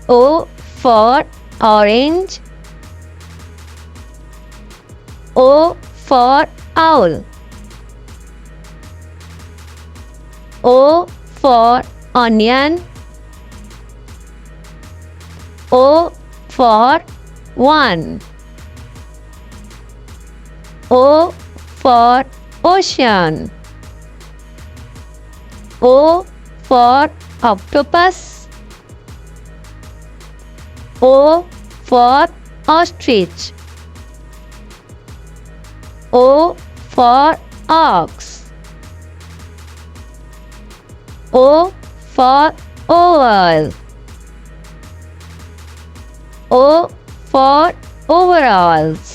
O for orange. O for owl. O for onion. O for one. O for ocean. O for octopus. O for ostrich. O for ox. O for oval. O for overalls.